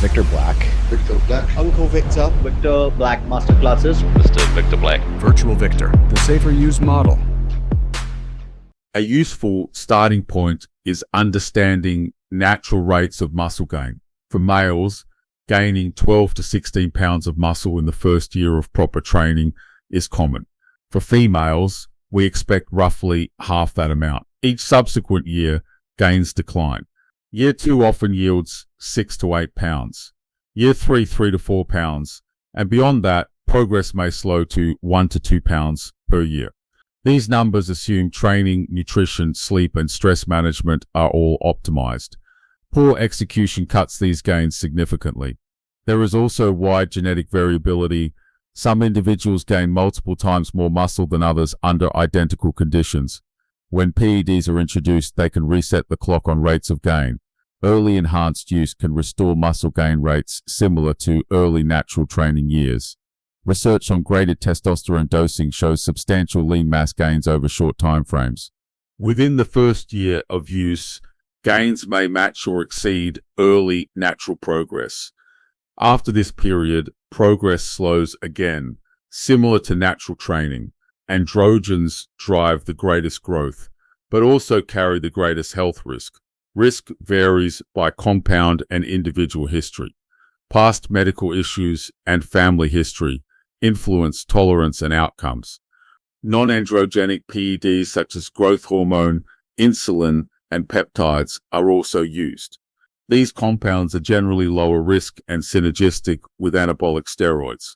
Victor Black. Victor Black. Uncle Victor. Victor Black Masterclasses. Mr. Victor Black. Virtual Victor, the safer use model. A useful starting point is understanding natural rates of muscle gain. For males, gaining 12 to 16 pounds of muscle in the first year of proper training is common. For females, we expect roughly half that amount. Each subsequent year, gains decline. Year 2 often yields 6 to 8 pounds. Year 3, 3 to 4 pounds. And beyond that, progress may slow to 1 to 2 pounds per year. These numbers assume training, nutrition, sleep, and stress management are all optimized. Poor execution cuts these gains significantly. There is also wide genetic variability. Some individuals gain multiple times more muscle than others under identical conditions. When PEDs are introduced, they can reset the clock on rates of gain. Early enhanced use can restore muscle gain rates similar to early natural training years. Research on graded testosterone dosing shows substantial lean mass gains over short time frames. Within the first year of use, gains may match or exceed early natural progress. After this period, progress slows again. Similar to natural training, androgens drive the greatest growth, but also carry the greatest health risk. Risk varies by compound and individual history. Past medical issues and family history influence tolerance and outcomes. Non-androgenic PEDs such as growth hormone, insulin, and peptides are also used. These compounds are generally lower risk and synergistic with anabolic steroids.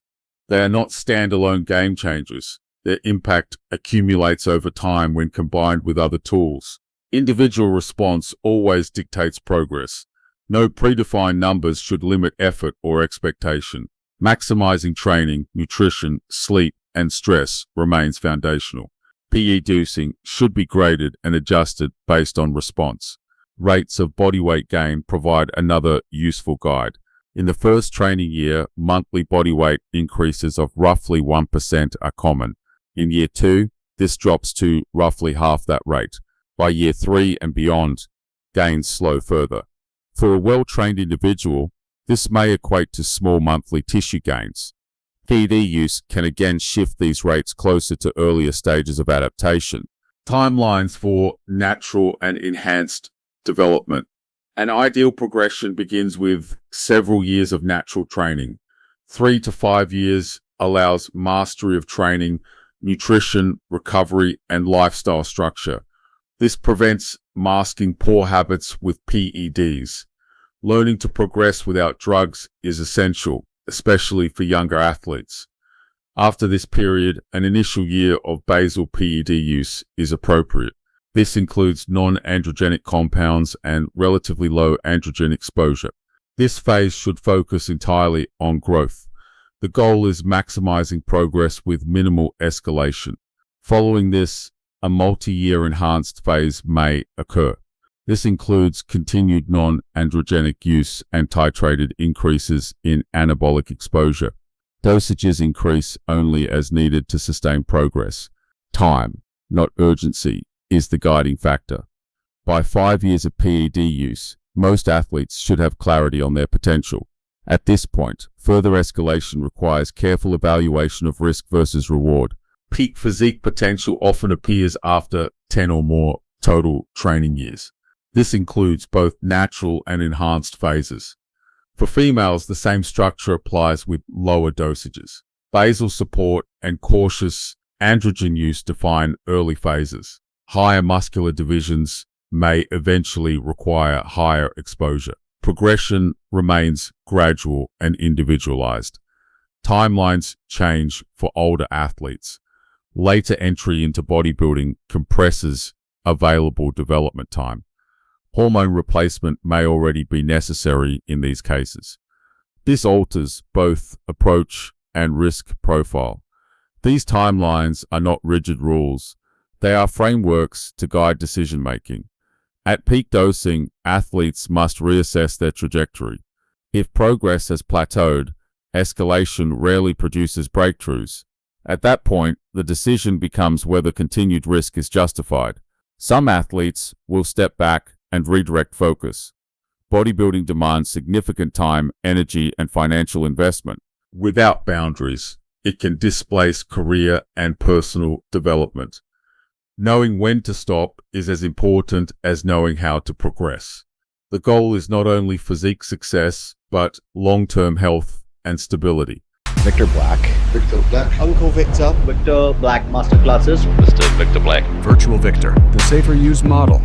They are not standalone game changers. Their impact accumulates over time when combined with other tools. Individual response always dictates progress. No predefined numbers should limit effort or expectation. Maximizing training, nutrition, sleep, and stress remains foundational. PE dosing should be graded and adjusted based on response. Rates of body weight gain provide another useful guide. In the first training year, monthly body weight increases of roughly 1% are common. In year 2, this drops to roughly half that rate. By year 3 and beyond, gains slow further. For a well-trained individual, this may equate to small monthly tissue gains. PED use can again shift these rates closer to earlier stages of adaptation. Timelines for natural and enhanced development. An ideal progression begins with several years of natural training. 3 to 5 years allows mastery of training, nutrition, recovery, and lifestyle structure. This prevents masking poor habits with PEDs. Learning to progress without drugs is essential, especially for younger athletes. After this period, an initial year of basal PED use is appropriate. This includes non-androgenic compounds and relatively low androgen exposure. This phase should focus entirely on growth. The goal is maximizing progress with minimal escalation. Following this, a multi-year enhanced phase may occur. This includes continued non-androgenic use and titrated increases in anabolic exposure. Dosages increase only as needed to sustain progress. Time, not urgency, is the guiding factor. By 5 years of PED use, most athletes should have clarity on their potential. At this point, further escalation requires careful evaluation of risk versus reward. Peak physique potential often appears after 10 or more total training years. This includes both natural and enhanced phases. For females, the same structure applies with lower dosages. Basal support and cautious androgen use define early phases. Higher muscular divisions may eventually require higher exposure. Progression remains gradual and individualized. Timelines change for older athletes. Later entry into bodybuilding compresses available development time. Hormone replacement may already be necessary in these cases. This alters both approach and risk profile. These timelines are not rigid rules. They are frameworks to guide decision-making. At peak dosing, athletes must reassess their trajectory. If progress has plateaued, escalation rarely produces breakthroughs. At that point, the decision becomes whether continued risk is justified. Some athletes will step back and redirect focus. Bodybuilding demands significant time, energy, and financial investment. Without boundaries, it can displace career and personal development. Knowing when to stop is as important as knowing how to progress. The goal is not only physique success, but long-term health and stability. Victor Black. Victor Black. Uncle Victor. Victor Black Masterclasses. Mr. Victor Black. Virtual Victor, the safer used model.